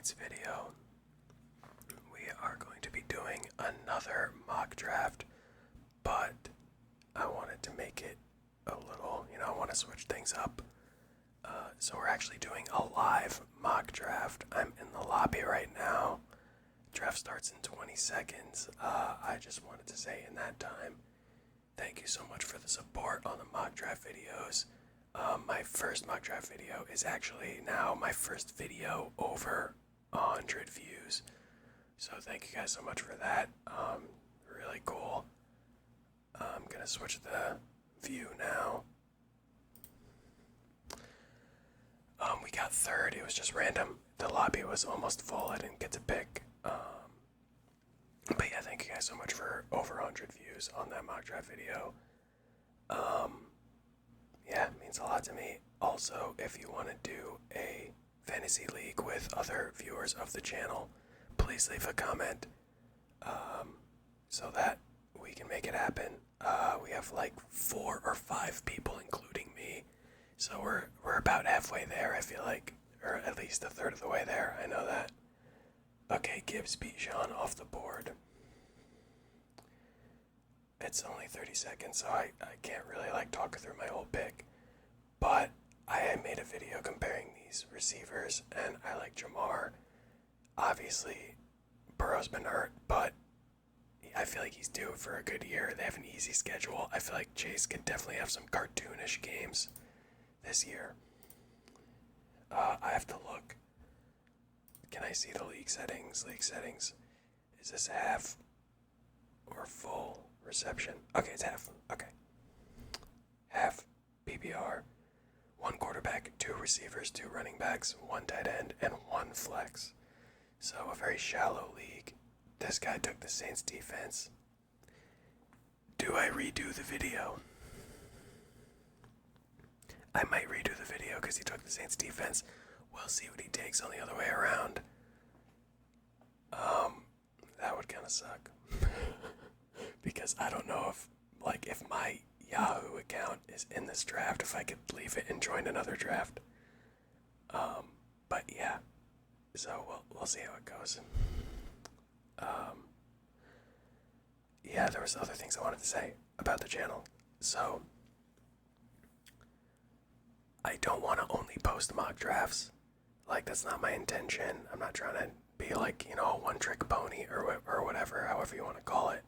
tonight's video, we are going to be doing another mock draft, but I wanted to make it a little, I want to switch things up. So we're actually doing a live mock draft. I'm in the lobby right now. Draft starts in 20 seconds. I just wanted to say in that time, thank you so much for the support on the mock draft videos. My first mock draft video is actually now my first video over 100 views. So thank you guys so much for that. Really cool. I'm gonna switch the view now. We got third. It was just random. The lobby was almost full. I didn't get to pick. But yeah, thank you guys so much for over 100 views on that mock draft video. Yeah, it means a lot to me. Also, if you want to do a fantasy league with other viewers of the channel, please leave a comment so that we can make it happen. We have like 4 or 5 people, including me. So we're about halfway there, I feel like. Or at least a third of the way there, I know that. Okay, Gibbs beat Sean off the board. It's only 30 seconds, so I can't really talk through my whole pick. But I made a video comparing these receivers, and I like Jamar. Obviously, Burrow's been hurt, but I feel like he's due for a good year. They have an easy schedule. I feel like Chase could definitely have some cartoonish games this year. I have to look. Can I see the league settings? League settings. Is this half or full reception? Okay, it's half. Okay. Half PPR. 1 quarterback, 2 receivers, 2 running backs, 1 tight end, and 1 flex. So a very shallow league. This guy took the Saints defense. Do I redo the video? I might redo the video because he took the Saints defense. We'll see what he takes on the other way around. That would kind of suck. Because I don't know if my Yahoo account is in this draft, if I could leave it and join another draft. But yeah, so we'll see how it goes. Yeah, there was other things I wanted to say about the channel. So I don't want to only post mock drafts. That's not my intention. I'm not trying to be a one-trick pony or whatever, however you want to call it.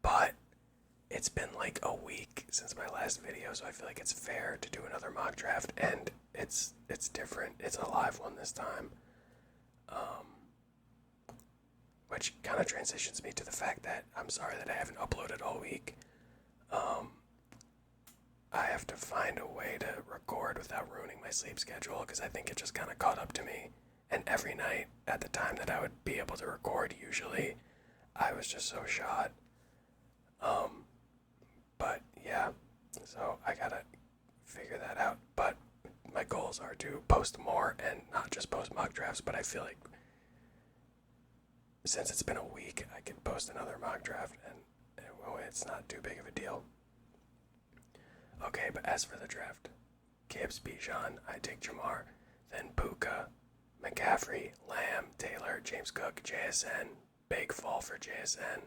But it's been a week since my last video, so I feel like it's fair to do another mock draft, and it's different. It's a live one this time. Which kind of transitions me to the fact that I'm sorry that I haven't uploaded all week. I have to find a way to record without ruining my sleep schedule, because I think it just kind of caught up to me. And every night, at the time that I would be able to record, usually, I was just so shot. But yeah, so I gotta figure that out. But my goals are to post more and not just post mock drafts, but I feel like since it's been a week, I could post another mock draft, and it's not too big of a deal. Okay, but as for the draft, Gibbs, Bijan, I take Jamar, then Puka, McCaffrey, Lamb, Taylor, James Cook, JSN, big fall for JSN,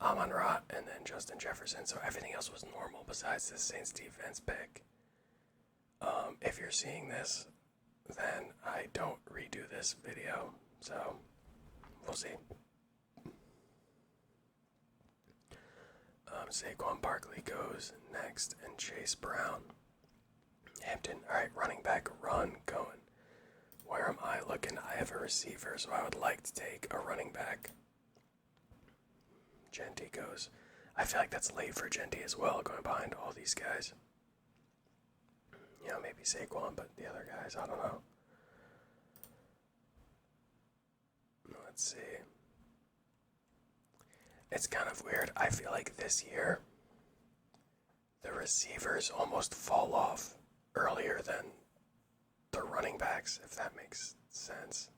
Amon-Ra, and then Justin Jefferson. So everything else was normal besides the Saints defense pick. If you're seeing this, then I don't redo this video, so we'll see. Saquon Barkley goes next, and Chase Brown. Hampton, alright, running back, run, going. Where am I looking? I have a receiver, so I would like to take a running back. Genty goes. I feel like that's late for Genty as well, going behind all these guys. Maybe Saquon, but the other guys, I don't know. Let's see. It's kind of weird. I feel like this year, the receivers almost fall off earlier than the running backs, if that makes sense.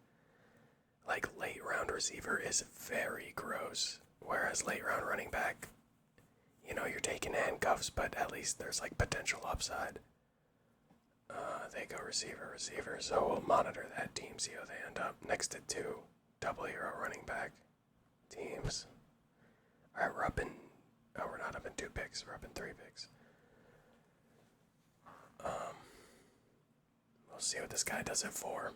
Late round receiver is very gross, whereas late round running back, you're taking handcuffs, but at least there's potential upside. They go receiver, receiver, so we'll monitor that team, see how they end up next to two double hero running back teams. Alright, we're up in. Oh, we're not up in 2 picks, we're up in 3 picks. We'll see what this guy does it for.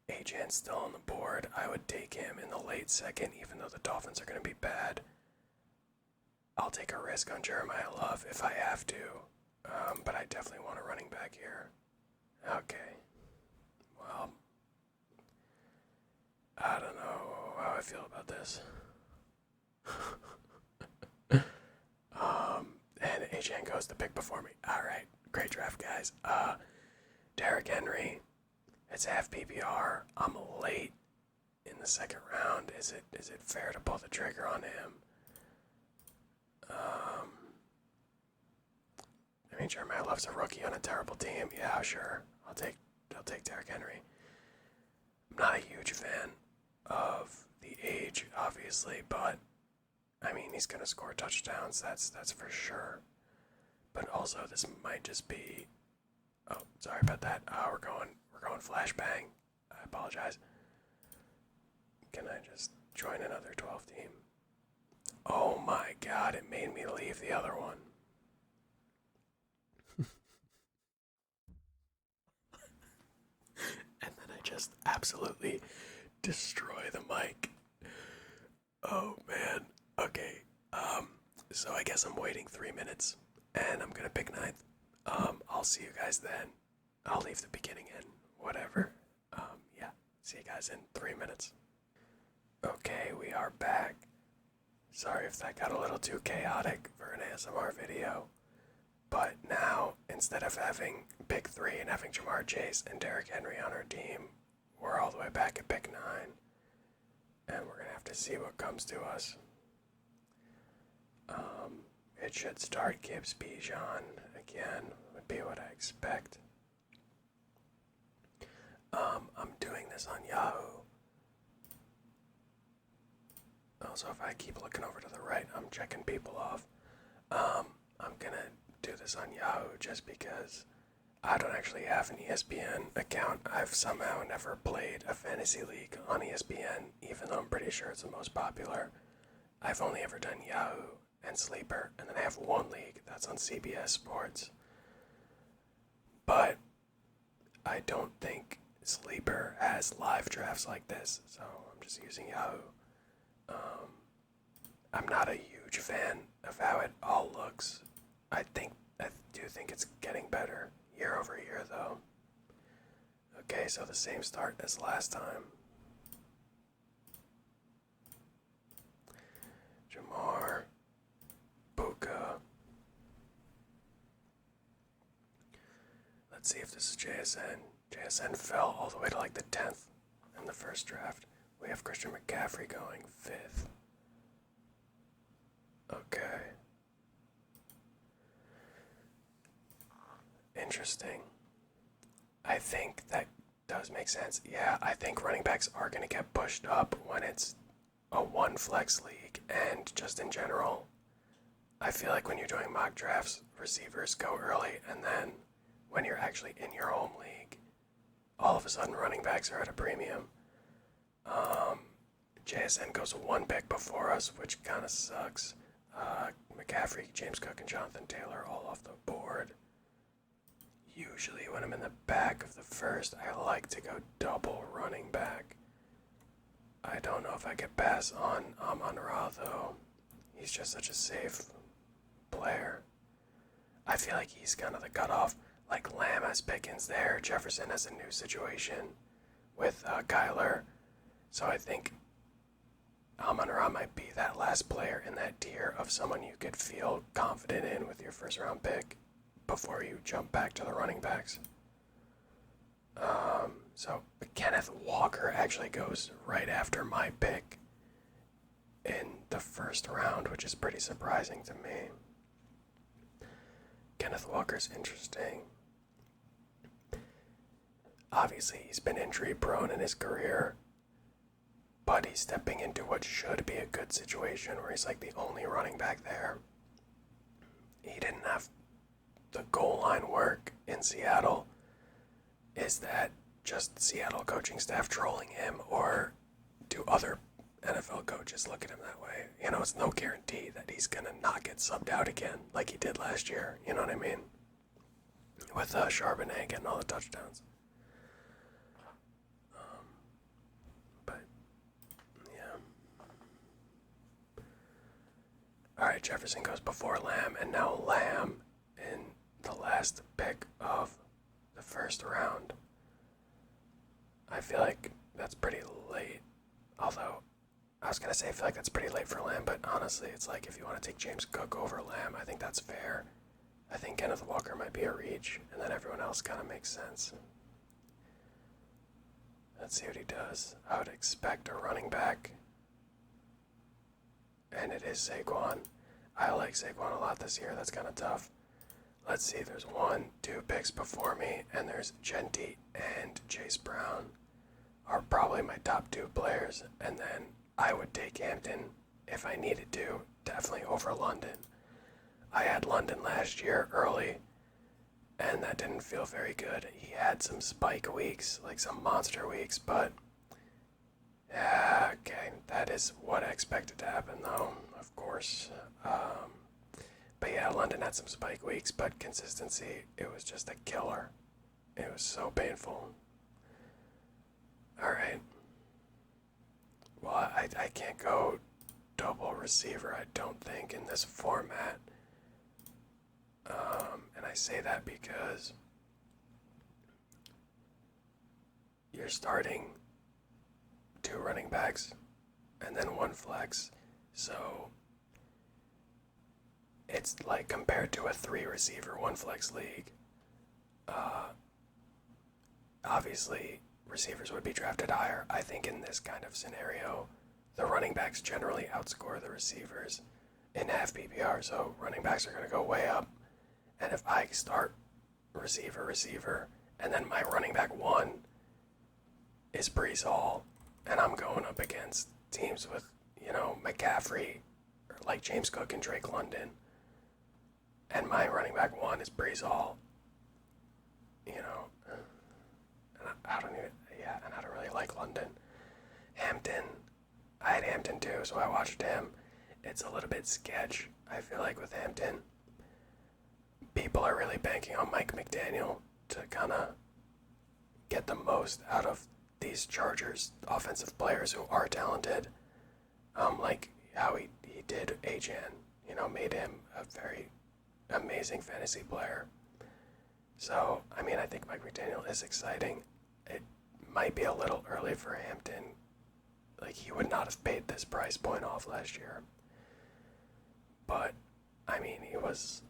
Ajan's still on the board. I would take him in the late second, even though the Dolphins are going to be bad. I'll take a risk on Jeremiah Love if I have to, but I definitely want a running back here. Okay. Well, I don't know how I feel about this. And Ajan goes the pick before me. Alright, great draft, guys. Derrick Henry. It's half PPR. I'm late in the second round. Is it fair to pull the trigger on him? I mean, Jeremiah Love's a rookie on a terrible team. Yeah, sure. I'll take Derrick Henry. I'm not a huge fan of the age, obviously, but I mean, he's gonna score touchdowns. That's for sure. But also, this might just be. Oh, sorry about that. We're going flashbang. I apologize. Can I just join another 12 team? Oh my god, it made me leave the other one. And then I just absolutely destroy the mic. Oh man. Okay. So I guess I'm waiting 3 minutes and I'm gonna pick ninth. I'll see you guys then. I'll leave the beginning in. Whatever. Yeah. See you guys in 3 minutes. Okay, we are back. Sorry if that got a little too chaotic for an ASMR video. But now, instead of having pick 3 and having Jamar Chase and Derrick Henry on our team, we're all the way back at pick 9. And we're going to have to see what comes to us. It should start Gibbs Bijan again, would be what I expect. I'm doing this on Yahoo. Also, if I keep looking over to the right, I'm checking people off. I'm gonna do this on Yahoo just because I don't actually have an ESPN account. I've somehow never played a fantasy league on ESPN, even though I'm pretty sure it's the most popular. I've only ever done Yahoo and Sleeper, and then I have one league that's on CBS Sports. But I don't think Sleeper has live drafts like this, so I'm just using Yahoo. I'm not a huge fan of how it all looks. I do think it's getting better year over year, though. Okay, so the same start as last time. Jamar, Buka. Let's see if this is JSN. JSN fell all the way to like the 10th in the first draft. We have Christian McCaffrey going 5th. Okay. Interesting. I think that does make sense. Yeah, I think running backs are going to get pushed up when it's a one flex league, and just in general, I feel like when you're doing mock drafts, receivers go early, and then when you're actually in your home league, all of a sudden running backs are at a premium. JSN goes 1 pick before us, which kind of sucks. McCaffrey, James Cook, and Jonathan Taylor all off the board. Usually when I'm in the back of the first, I like to go double running back. I don't know if I could pass on Amon-Ra, though. He's just such a safe player. I feel like he's kind of the cutoff. Like Lamb has Pickens there, Jefferson has a new situation with Kyler. So I think Amon-Ra might be that last player in that tier of someone you could feel confident in with your first round pick before you jump back to the running backs. So Kenneth Walker actually goes right after my pick in the first round, which is pretty surprising to me. Kenneth Walker's interesting. Obviously, he's been injury prone in his career, but he's stepping into what should be a good situation where he's like the only running back there. He didn't have the goal line work in Seattle, is that just Seattle coaching staff trolling him, or do other NFL coaches look at him that way? You know, it's no guarantee that he's going to not get subbed out again like he did last year. You know what I mean? With Charbonnet getting all the touchdowns. But, yeah. Alright, Jefferson goes before Lamb, and now Lamb in the last pick of the first round. I feel like that's pretty late. Although, I was going to say I feel like that's pretty late for Lamb, but honestly, it's like if you want to take James Cook over Lamb, I think that's fair. I think Kenneth Walker might be a reach, and then everyone else kind of makes sense. Let's see what he does. I would expect a running back, and it is Saquon. I like Saquon a lot this year. That's kind of tough. Let's see, there's 2 picks before me, and there's Genty and Chase Brown are probably my top 2 players, and then I would take Hampton if I needed to, definitely over London. I had London last year early, and that didn't feel very good. He had some spike weeks, like some monster weeks, but yeah, okay, that is what I expected to happen, though, of course. But yeah, London had some spike weeks, but consistency, it was just a killer. It was so painful. Alright. Well, I can't go double receiver, I don't think, in this format. And I say that because you're starting 2 running backs and then 1 flex. So it's like compared to a 3 receiver, 1 flex league. Obviously, receivers would be drafted higher. I think in this kind of scenario, the running backs generally outscore the receivers in half PPR, so running backs are going to go way up. And if I start receiver, and then my running back 1 is Breece Hall, and I'm going up against teams with, you know, McCaffrey, or like James Cook and Drake London, and my running back 1 is Breece Hall, you know, and I don't really like London. Hampton, I had Hampton too, so I watched him. It's a little bit sketch, I feel like, with Hampton. People are really banking on Mike McDaniel to kind of get the most out of these Chargers offensive players who are talented. Like how he did Achan, you know, made him a very amazing fantasy player. So, I mean, I think Mike McDaniel is exciting. It might be a little early for Hampton. Like, he would not have paid this price point off last year. But, I mean, he was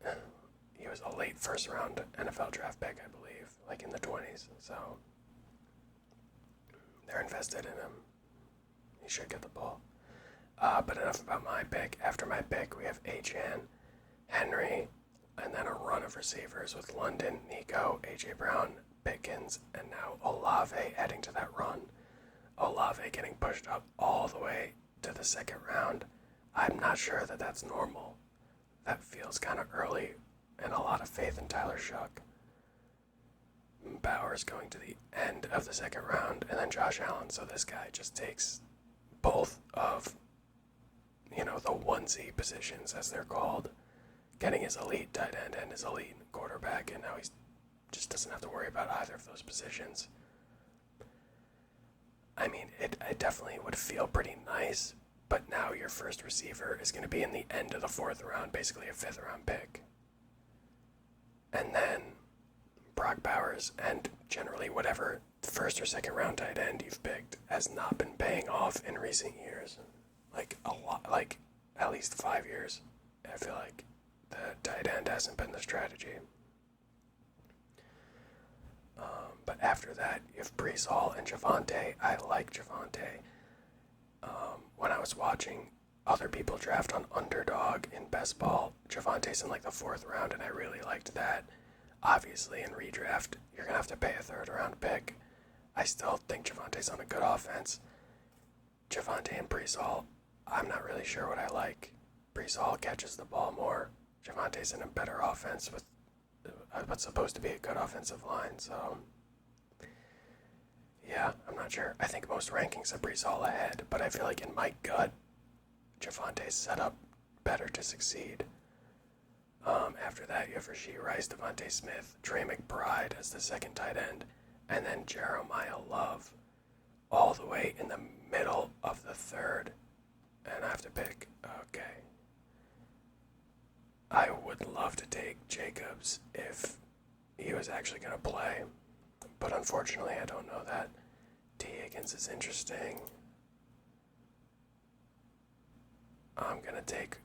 a late first round NFL draft pick, I believe, like in the 20s. So, they're invested in him. He should get the ball. But enough about my pick. After my pick, we have Achan, Henry, and then a run of receivers with London, Nico, A.J. Brown, Pickens, and now Olave adding to that run. Olave getting pushed up all the way to the second round. I'm not sure that that's normal. That feels kind of early, and a lot of faith in Tyler Shuck. Bowers going to the end of the second round, and then Josh Allen. So this guy just takes both of, you know, the onesie positions, as they're called, getting his elite tight end and his elite quarterback, and now he just doesn't have to worry about either of those positions. I mean, it definitely would feel pretty nice, but now your first receiver is going to be in the end of the 4th round, basically a 5th round pick. And then Brock Bowers, and generally whatever first or second round tight end you've picked has not been paying off in recent years. Like a lot, like at least 5 years. I feel like the tight end hasn't been the strategy. But after that, you have Breece Hall and Javonte. I like Javonte. When I was watching other people draft on Underdog in Best Ball, Javonte's in like the 4th round, and I really liked that. Obviously, in redraft, you're going to have to pay a 3rd round pick. I still think Javonte's on a good offense. Javonte and Breece Hall, I'm not really sure what I like. Breece Hall catches the ball more. Javonte's in a better offense with what's supposed to be a good offensive line. So, yeah, I'm not sure. I think most rankings have Brees Hall ahead, but I feel like in my gut, Javante's set up better to succeed. After that, you have Rashee Rice, Devontae Smith, Trey McBride as the second tight end, and then Jeremiah Love all the way in the middle of the third. And I have to pick. Okay. I would love to take Jacobs if he was actually going to play, but unfortunately I don't know that. T. Higgins is interesting. I'm going to take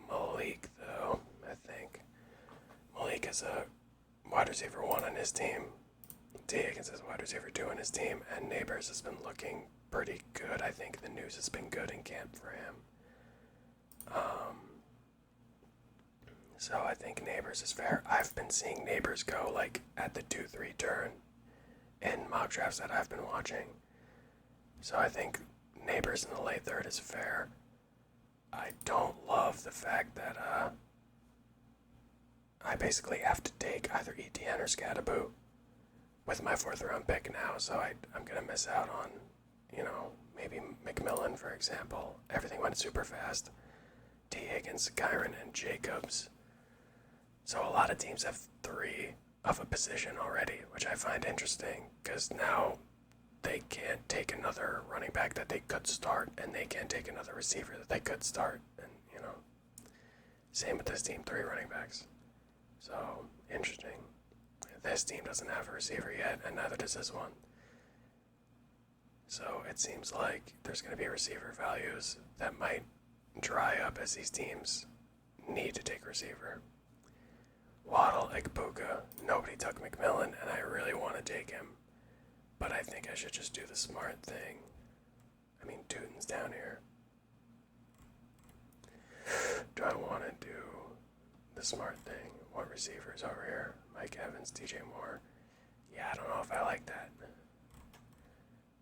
Malik, though, I think. Malik is a wide receiver 1 on his team. T. Higgins is a wide receiver 2 on his team, and Neighbors has been looking pretty good. I think the news has been good in camp for him. So I think Neighbors is fair. I've been seeing Neighbors go like at the 2-3 turn in mock drafts that I've been watching. So I think Neighbors in the late third is fair. I don't love the fact that I basically have to take either Etienne or Scadaboo with my 4th round pick now, so I'm going to miss out on, maybe McMillan, for example. Everything went super fast. T. Higgins, Kyron, and Jacobs. So a lot of teams have 3 of a position already, which I find interesting, because now they can't take another running back that they could start, and they can't take another receiver that they could start, and, same with this team, 3 running backs. So, interesting. This team doesn't have a receiver yet, and neither does this one. So it seems like there's going to be receiver values that might dry up as these teams need to take receiver. Waddle, Ekpuka, nobody took McMillan, and I really want to take him. But I think I should just do the smart thing. I mean, Tootin's down here. Do I want to do the smart thing? What receivers over here? Mike Evans, DJ Moore. Yeah, I don't know if I like that.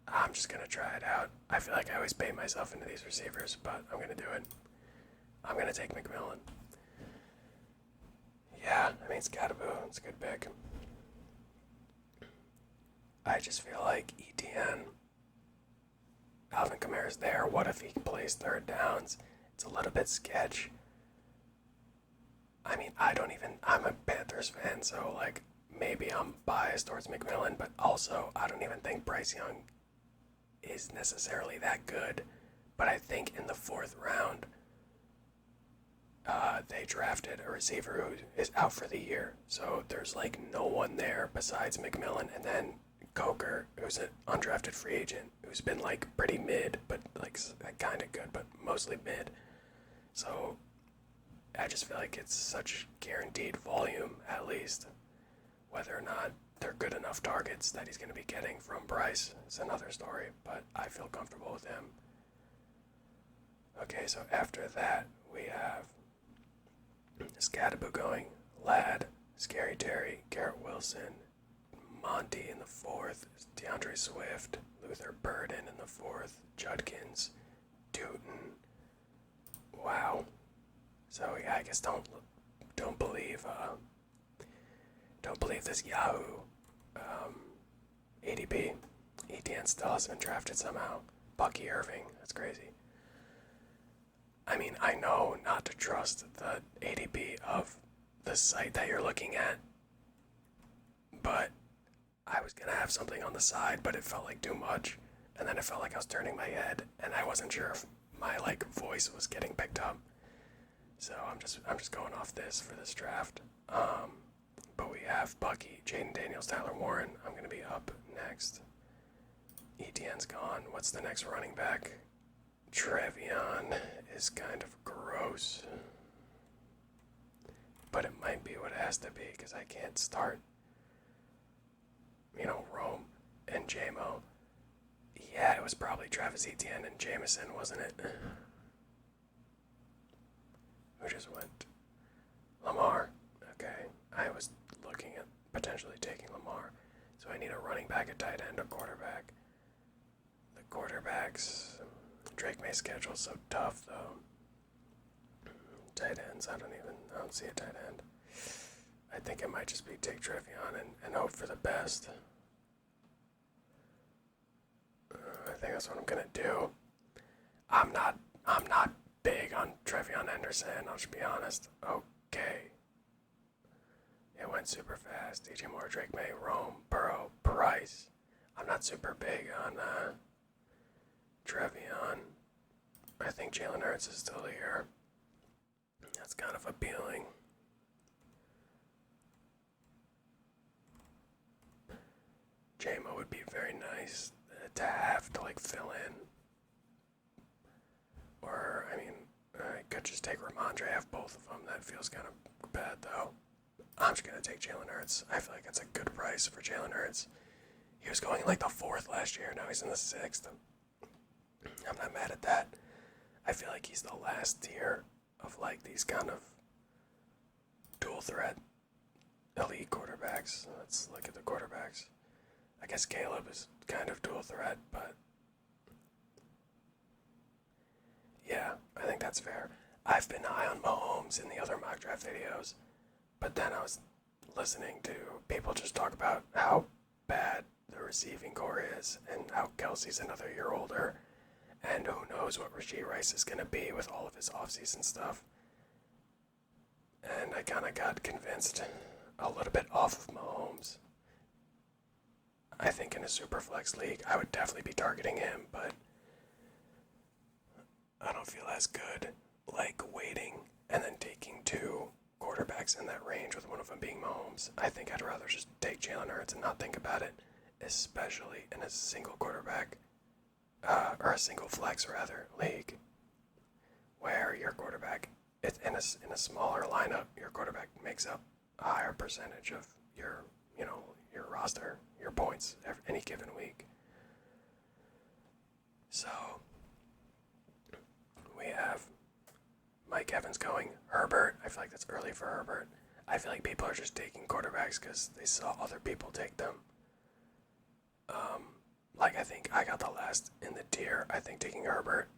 I'm just going to try it out. I feel like I always bait myself into these receivers, but I'm going to do it. I'm going to take McMillan. Yeah, I mean, Scadaboo, it's a good pick. I just feel like ETN, Alvin Kamara's there. What if he plays third downs? It's a little bit sketch. I mean, I'm a Panthers fan, so, maybe I'm biased towards McMillan, but also, I don't even think Bryce Young is necessarily that good. But I think in the 4th round, they drafted a receiver who is out for the year. So there's, no one there besides McMillan, and then Coker, who's an undrafted free agent, who's been, pretty mid, but, kind of good, but mostly mid. So I just feel like it's such guaranteed volume, at least. Whether or not they're good enough targets that he's going to be getting from Bryce is another story, but I feel comfortable with him. Okay, so after that, we have Scadaboo going, Ladd, Scary Terry, Garrett Wilson, Monty in the 4th, DeAndre Swift, Luther Burden in the 4th, Judkins, Tootin. Wow. So yeah, I guess don't believe this Yahoo ADP. ETN still hasn't been drafted somehow. Bucky Irving, that's crazy. I mean, I know not to trust the ADP of the site that you're looking at, but I was gonna have something on the side, but it felt like too much, and then it felt like I was turning my head, and I wasn't sure if my voice was getting picked up. So I'm just going off this for this draft. But we have Bucky, Jaden Daniels, Tyler Warren. I'm gonna be up next. ETN's gone. What's the next running back? Trevion is kind of gross. But it might be what it has to be, because I can't start, Rome and JMO. Yeah, it was probably Travis Etienne and Jameson, wasn't it? Who just went? Lamar. Okay, I was looking at potentially taking Lamar. So I need a running back, a tight end, a quarterback. The quarterbacks, Drake May's schedule's so tough, though. Tight ends, I don't see a tight end. I think it might just be take Trevion and hope for the best. I think that's what I'm gonna do. I'm not big on Trevion Henderson, I'll just be honest. Okay. It went super fast. DJ Moore, Drake May, Rome, Burrow, Price. I'm not super big on Trevion. I think Jalen Hurts is still here. That's kind of appealing. JMO would be very nice to have to like fill in. Or, I mean, I could just take Ramondre, have both of them. That feels kind of bad though. I'm just going to take Jalen Hurts. I feel like it's a good price for Jalen Hurts. He was going like the 4th last year. Now he's in the 6th. I'm not mad at that. I feel like he's the last tier of like these kind of dual threat elite quarterbacks. Let's look at the quarterbacks. I guess Caleb is kind of dual threat, but yeah, I think that's fair. I've been high on Mahomes in the other mock draft videos, but then I was listening to people just talk about how bad the receiving core is and how Kelsey's another year older, and who knows what Rashee Rice is going to be with all of his offseason stuff. And I kind of got convinced a little bit off of Mahomes. I think in a Superflex league, I would definitely be targeting him, but I don't feel as good like waiting and then taking 2 quarterbacks in that range with one of them being Mahomes. I think I'd rather just take Jalen Hurts and not think about it, especially in a single quarterback, or a single flex rather, league, where your quarterback, in a smaller lineup, your quarterback makes up a higher percentage of your roster, your points, any given week. So, we have Mike Evans going, Herbert. I feel like that's early for Herbert. I feel like people are just taking quarterbacks because they saw other people take them. Like I think I got the last in the tier. I think taking Herbert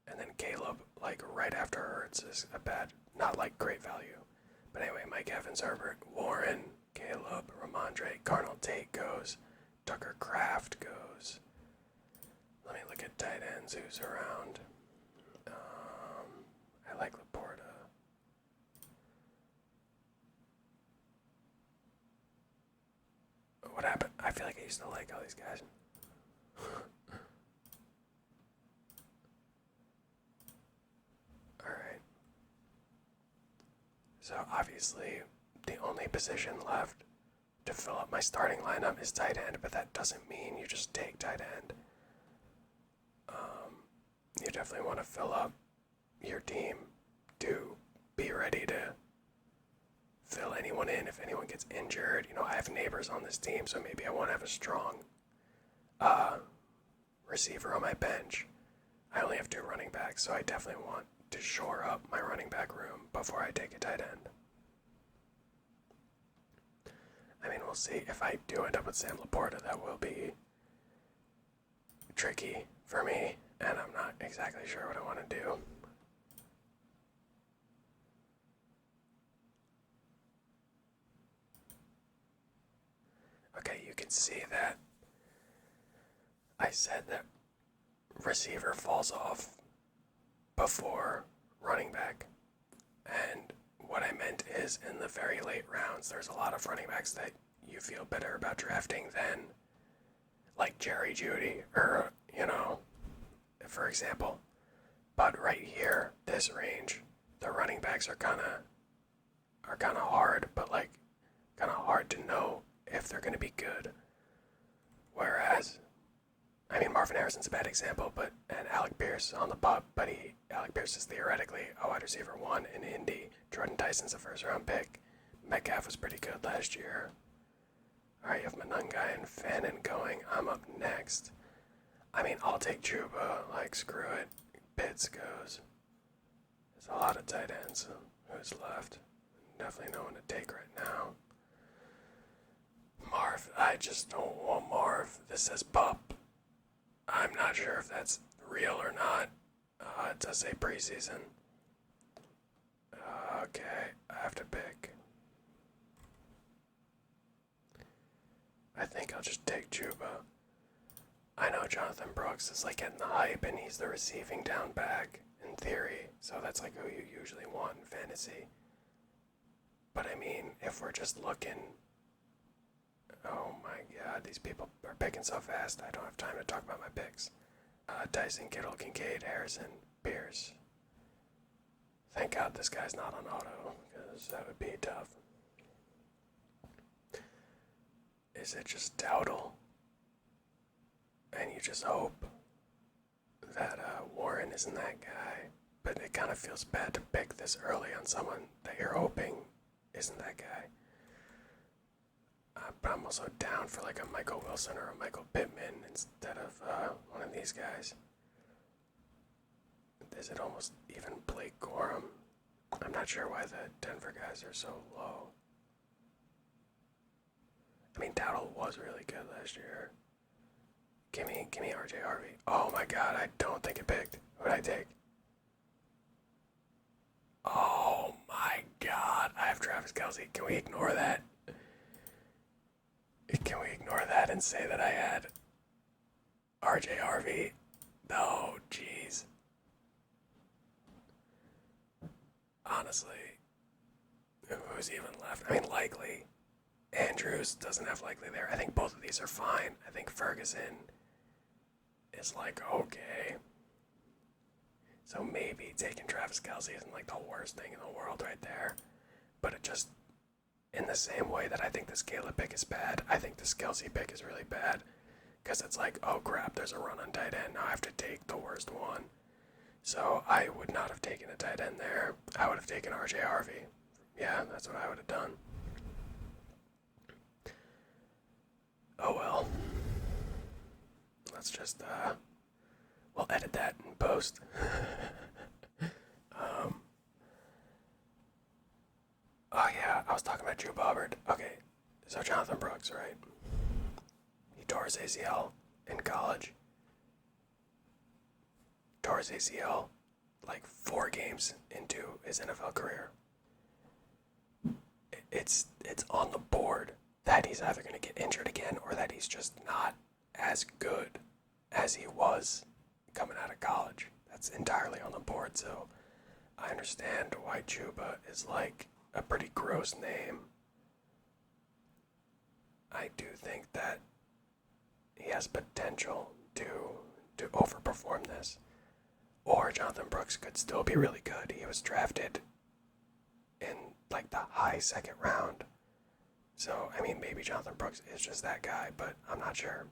and then Caleb like right after Hurts is a bad, not like great value. But anyway, Mike Evans, Herbert, Warren, Caleb, Ramondre, Cardinal Tate goes, Tucker Kraft goes. Let me look at tight ends who's around. I like Laporta. What happened? I feel like I used to like all these guys. Alright. So obviously, the only position left to fill up my starting lineup is tight end, but that doesn't mean you just take tight end. You definitely want to fill up your team to be ready to fill anyone in if anyone gets injured. I have neighbors on this team, so maybe I want to have a strong receiver on my bench. I only have 2 running backs, so I definitely want to shore up my running back room before I take a tight end. I mean, we'll see. If I do end up with Sam Laporta, that will be tricky for me, and I'm not exactly sure what I want to do. Okay, you can see that I said that receiver falls off before running back. And what I meant is in the very late rounds, there's a lot of running backs that you feel better about drafting than like Jerry Jeudy or, for example. But right here, this range, the running backs are kind of hard, but like kind of hard to know if they're going to be good. Whereas, I mean, Marvin Harrison's a bad example, and Alec Pierce on the pup, but Alec Pierce is theoretically a wide receiver 1 in Indy. Jordan Tyson's a first round pick. Metcalf was pretty good last year. Alright, you have Monungai and Fannin going. I'm up next. I mean, I'll take Juba. Like, screw it. Pitts goes. There's a lot of tight ends. Who's left? Definitely no one to take right now. Marv. I just don't want Marv. This says pup. I'm not sure if that's real or not. It does say preseason. Okay, I have to pick. just take Chuba. I know Jonathan Brooks is like getting the hype and he's the receiving down back in theory, so that's like who you usually want in fantasy. But I mean, if we're just looking, oh my god, these people are picking so fast, I don't have time to talk about my picks. Tyson, Kittle, Kincaid, Harrison, Pierce. Thank God this guy's not on auto, because that would be tough. Is it just Dowdle? And you just hope that Warren isn't that guy. But it kind of feels bad to pick this early on someone that you're hoping isn't that guy. But I'm also down for like a Michael Wilson or a Michael Pittman instead of one of these guys. Is it almost even Blake Corum? I'm not sure why the Denver guys are so low. I mean, Dowdle was really good last year. Give me RJ Harvey. Oh my god, I don't think it picked. What would I take? Oh my god, I have Travis Kelce. Can we ignore that? Can we ignore that and say that I had RJ Harvey? No, jeez. Honestly, who's even left? I mean, Likely. Andrews doesn't have Likely there. I think both of these are fine. I think Ferguson is like, okay. So maybe taking Travis Kelce isn't like the worst thing in the world right there. But it just, in the same way that I think this Caleb pick is bad, I think this Kelce pick is really bad. Because it's like, oh crap, there's a run on tight end. Now I have to take the worst one. So I would not have taken a tight end there. I would have taken RJ Harvey. Yeah, that's what I would have done. Oh well. Let's just, we'll edit that in post. Oh yeah, I was talking about Drew Bobbert. Okay, so Jonathan Brooks, right? He tore his ACL in college. Tore his ACL like 4 games into his NFL career. It's on the board that he's either going to get injured again or that he's just not as good as he was coming out of college. That's entirely on the board, so I understand why Chuba is like a pretty gross name. I do think that he has potential to overperform this. Or Jonathan Brooks could still be really good. He was drafted in like the high second round. So, I mean, maybe Jonathan Brooks is just that guy, but I'm not sure.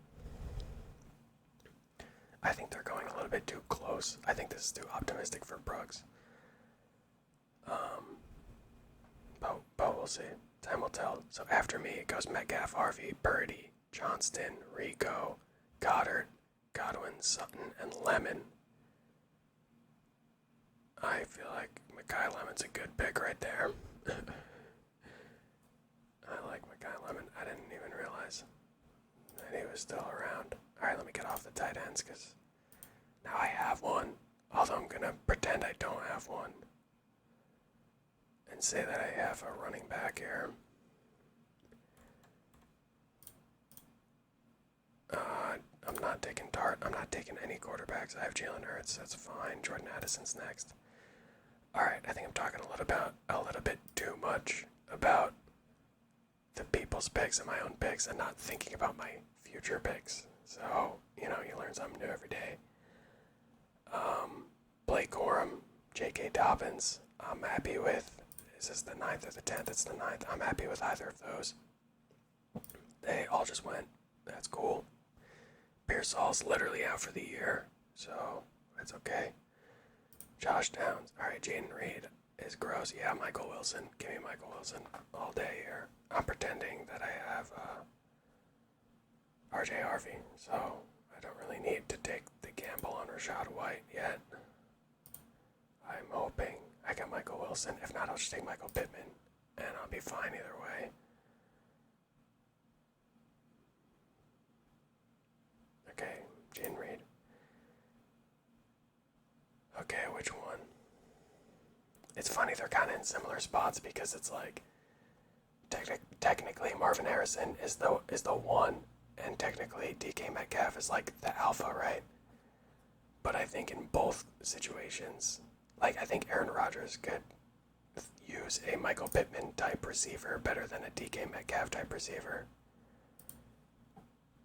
I think they're going a little bit too close. I think this is too optimistic for Brooks. But we'll see. Time will tell. So after me, it goes Metcalf, Harvey, Birdie, Johnston, Rico, Goddard, Godwin, Sutton, and Lemon. I feel like Mekhi Lemon's a good pick right there. I like Mekhi Lemon. I didn't even realize that he was still around. Alright, let me get off the tight ends because now I have one. Although I'm going to pretend I don't have one. And say that I have a running back here. I'm not taking Dart. I'm not taking any quarterbacks. I have Jalen Hurts. That's fine. Jordan Addison's next. Alright, I think I'm talking a little bit too much about the people's picks and my own picks and not thinking about my future picks. So, you learn something new every day. Blake Corum, J.K. Dobbins, I'm happy with. Is this the 9th or the 10th? It's the 9th. I'm happy with either of those. They all just went. That's cool. Pearsall's literally out for the year, so that's okay. Josh Downs. Alright, Jaden Reed is gross. Yeah, Michael Wilson. Give me Michael Wilson all day here. I'm pretending that I have RJ Harvey, so I don't really need to take the gamble on Rashad White yet. I'm hoping I get Michael Wilson. If not, I'll just take Michael Pittman, and I'll be fine either way. Okay, Jaden Reed. Okay, which one? It's funny, they're kind of in similar spots because it's like technically Marvin Harrison is the one, and technically DK Metcalf is like the alpha, right? But I think in both situations, like I think Aaron Rodgers could use a Michael Pittman type receiver better than a DK Metcalf type receiver.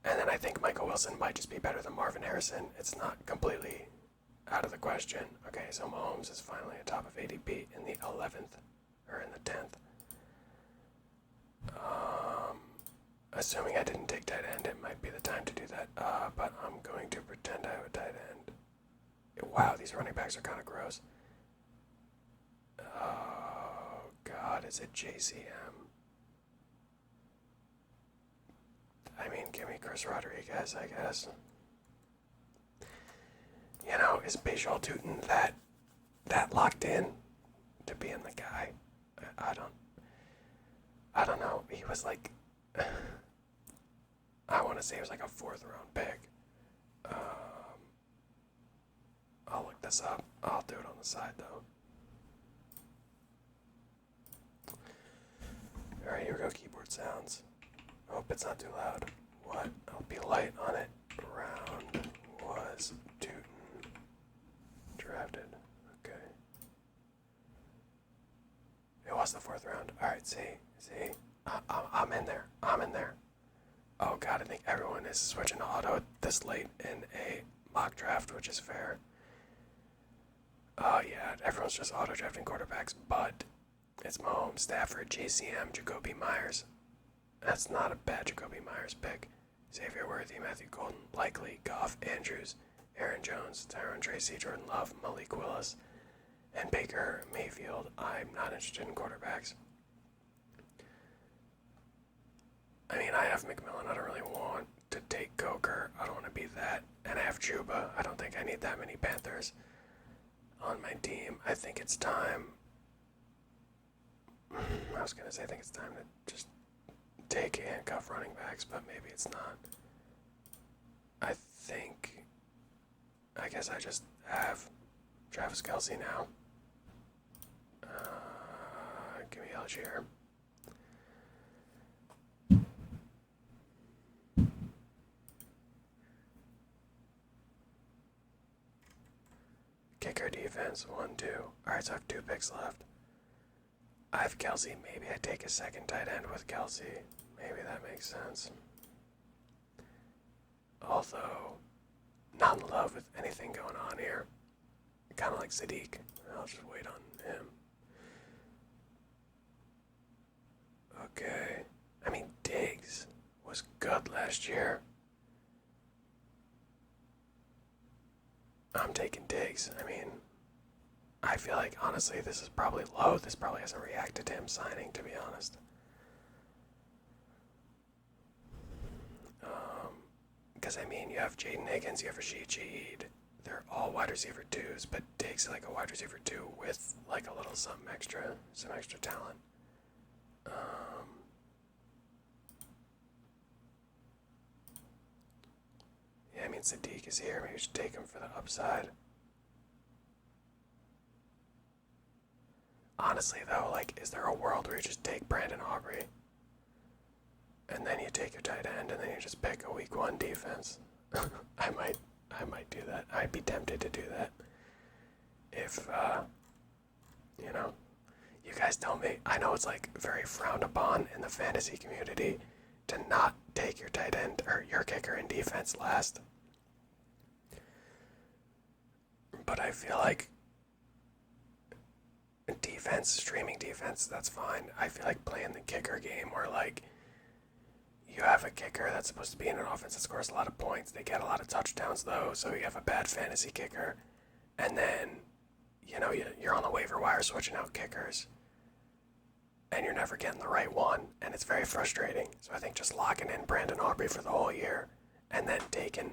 And then I think Michael Wilson might just be better than Marvin Harrison. It's not completely out of the question. Okay, so Mahomes is finally atop of ADP in the 11th, or in the 10th. Assuming I didn't take tight end, it might be the time to do that. But I'm going to pretend I have a tight end. Wow, these running backs are kind of gross. Oh, God, is it JCM? I mean, give me Chris Rodriguez, I guess. You know, is Bajal Tootin that locked in to being the guy? I don't know. He was like, I want to say it was like a 4th round pick. I'll look this up. I'll do it on the side though. Alright, here we go, keyboard sounds. Hope it's not too loud. What? I'll be light on it. Round was Tootin drafted. Okay. It was the 4th round. Alright, see? I'm in there. Oh god, I think everyone is switching to auto this late in a mock draft, which is fair. Oh yeah, everyone's just auto drafting quarterbacks, but it's Mahomes, Stafford, JCM, Jacoby Myers. That's not a bad Jacoby Myers pick. Xavier Worthy, Matthew Golden, Likely, Goff, Andrews, Aaron Jones, Tyron Tracy, Jordan Love, Malik Willis, and Baker Mayfield. I'm not interested in quarterbacks. I mean, I have McMillan. I don't really want to take Coker. I don't want to be that. And I have Juba. I don't think I need that many Panthers on my team. I think it's time. I was going to say I think it's time to just take handcuff running backs, but maybe it's not. I guess I just have Travis Kelce now. Give me Algier. Kicker, defense, 1-2. Alright, so I have 2 picks left. I have Kelce. Maybe I take a second tight end with Kelce. Maybe that makes sense. Although, not in love with anything going on here. Kind of like Sadiq. I'll just wait on him. Okay. I mean, Diggs was good last year. I'm taking Diggs. I mean, I feel like, honestly, this is probably low. This probably hasn't reacted to him signing, to be honest. Because, I mean, you have Jaden Higgins, you have Rashid Shaheed. They're all wide receiver 2s, but Diggs is like a wide receiver 2 with, like, a little some extra talent. Yeah, I mean, Sadiq is here. Maybe we should take him for the upside. Honestly, though, like, is there a world where you just take Brandon Aubrey and then you take your tight end and then you just pick a week 1 defense? I might do that. I'd be tempted to do that. If, you guys tell me. I know it's, like, very frowned upon in the fantasy community to not take your tight end or your kicker in defense last. But I feel like defense, streaming defense, that's fine. I feel like playing the kicker game where, like, you have a kicker that's supposed to be in an offense that scores a lot of points. They get a lot of touchdowns, though, so you have a bad fantasy kicker. And then, you're on the waiver wire switching out kickers. And you're never getting the right one, and it's very frustrating. So I think just locking in Brandon Aubrey for the whole year, and then taking,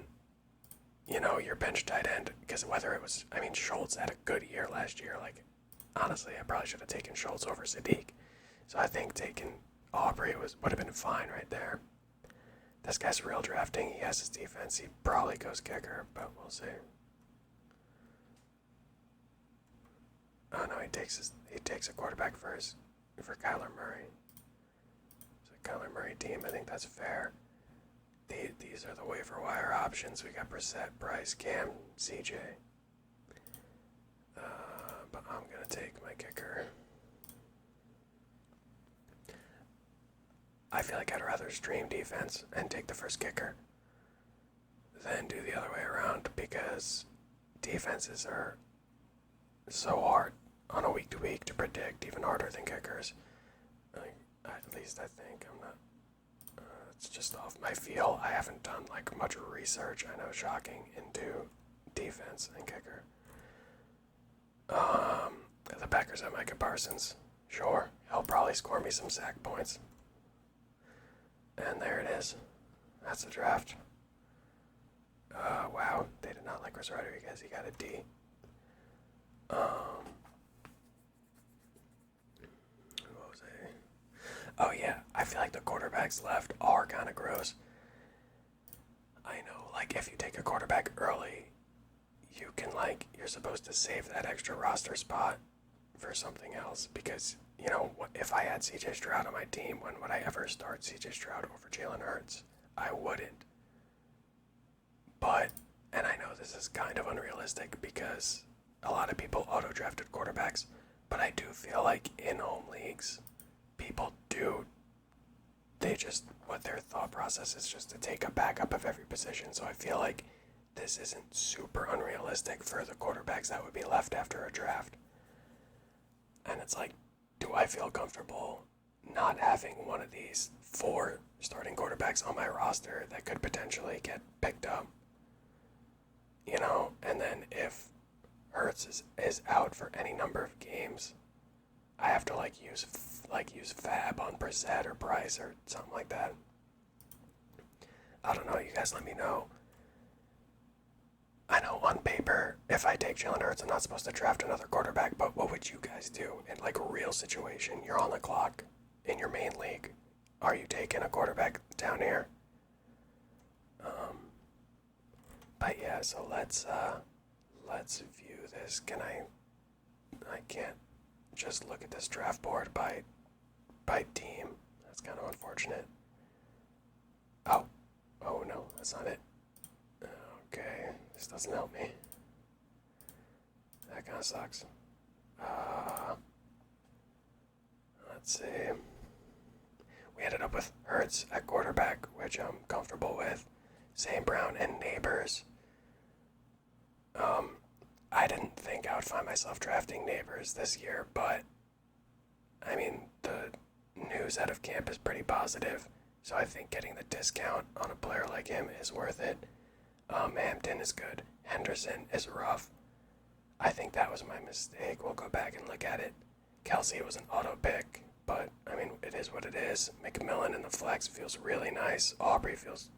your bench tight end, because whether it was, Schultz had a good year last year, like, honestly, I probably should have taken Schultz over Sadiq. So I think taking Aubrey would have been fine right there. This guy's real drafting. He has his defense. He probably goes kicker, but we'll see. Oh no, he takes a quarterback for Kyler Murray. It's a Kyler Murray team. I think that's fair. these are the waiver wire options. We got Brissett, Bryce, Cam, CJ. But I'm gonna take my kicker. I feel like I'd rather stream defense and take the first kicker than do the other way around, because defenses are so hard on a week to week to predict, even harder than kickers. At least I think. I'm not. It's just off my feel. I haven't done like much research. I know, shocking, into defense and kicker. The Packers have Micah Parsons. Sure, he'll probably score me some sack points. And there it is. That's the draft. Wow, they did not like Chris Rodriguez. He got a D. What was I? Oh yeah, I feel like the quarterbacks left are kind of gross. I know, like if you take a quarterback early, you can you're supposed to save that extra roster spot for something else, because, you know, if I had CJ Stroud on my team, when would I ever start CJ Stroud over Jalen Hurts? I wouldn't. But, and I know this is kind of unrealistic because a lot of people auto-drafted quarterbacks, but I do feel like in home leagues, people do, what their thought process is just to take a backup of every position. So I feel like this isn't super unrealistic for the quarterbacks that would be left after a draft. And it's like, do I feel comfortable not having one of these 4 starting quarterbacks on my roster that could potentially get picked up? You know, and then if Hurts is out for any number of games, I have to use Fab on Brissett or Bryce or something like that. I don't know. You guys let me know. I know on paper, if I take Jalen Hurts, I'm not supposed to draft another quarterback, but what would you guys do in a real situation? You're on the clock in your main league. Are you taking a quarterback down here? But yeah, so let's view this. I can't just look at this draft board by team. That's kind of unfortunate. Oh no, that's not it. Okay, this doesn't help me. That kind of sucks. Let's see. We ended up with Hurts at quarterback, which I'm comfortable with. St. Brown and Neighbors. I didn't think I would find myself drafting Neighbors this year, but I mean, the news out of camp is pretty positive, so I think getting the discount on a player like him is worth it. Hampton is good. Henderson is rough. I think that was my mistake. We'll go back and look at it. Kelsey was an auto pick, but I mean, it is what it is. McMillan in the flex feels really nice. Aubrey feels,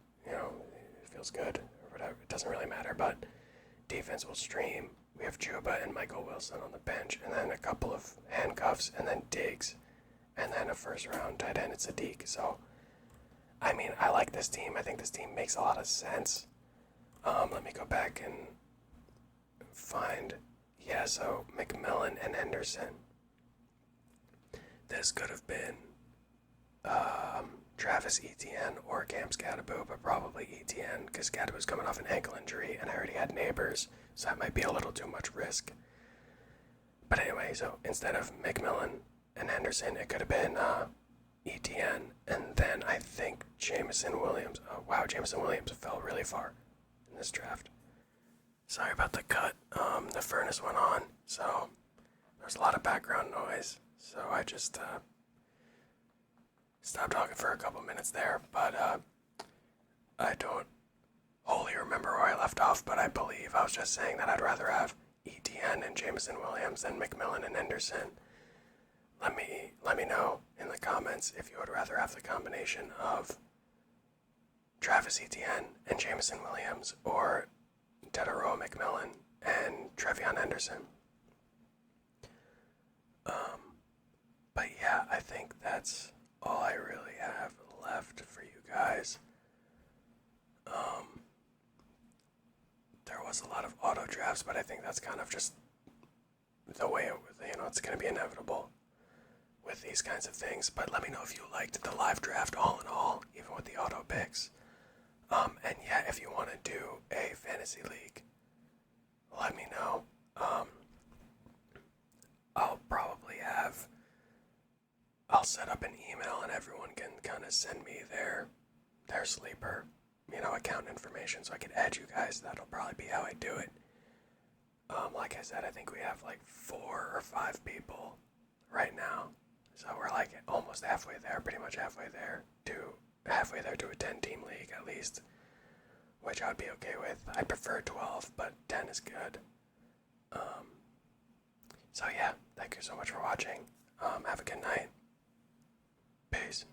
feels good, or whatever. It doesn't really matter, but defense will stream. We have Juba and Michael Wilson on the bench, and then a couple of handcuffs, and then Diggs, and then a first-round tight end, it's Sadiq. So, I mean, I like this team. I think this team makes a lot of sense. Let me go back and find, so McMillan and Henderson. This could have been Travis Etienne or Cam Scatterbo, but probably Etienne, because Scatterbo's coming off an ankle injury, and I already had Neighbors, so that might be a little too much risk. But anyway, so instead of McMillan and Henderson, it could have been Etienne, and then I think Jameson Williams. Oh wow, Jameson Williams fell really far in this draft. Sorry about the cut. The furnace went on, so there's a lot of background noise. So I just stopped talking for a couple minutes there, but I don't wholly remember where I left off, but I believe I was just saying that I'd rather have Etienne and Jameson Williams than McMillan and Henderson. Let me know in the comments if you would rather have the combination of Travis Etienne and Jameson Williams, or Tetairoa McMillan and Trevion Henderson. But yeah, I think that's all I really have left for you guys. There was a lot of auto drafts, but I think that's kind of just the way it's going to be inevitable with these kinds of things. But let me know if you liked the live draft all in all, even with the auto picks. And yeah, if you want to do a fantasy league, let me know. I'll probably have, I'll set up an email and everyone can kind of send me their sleeper, account information so I can add you guys. That'll probably be how I do it. Like I said, I think we have like 4 or 5 people right now. So we're like almost halfway there, pretty much halfway there to a 10-team league at least, which I'd be okay with. I prefer 12, but 10 is good. So yeah, thank you so much for watching. Have a good night. Peace.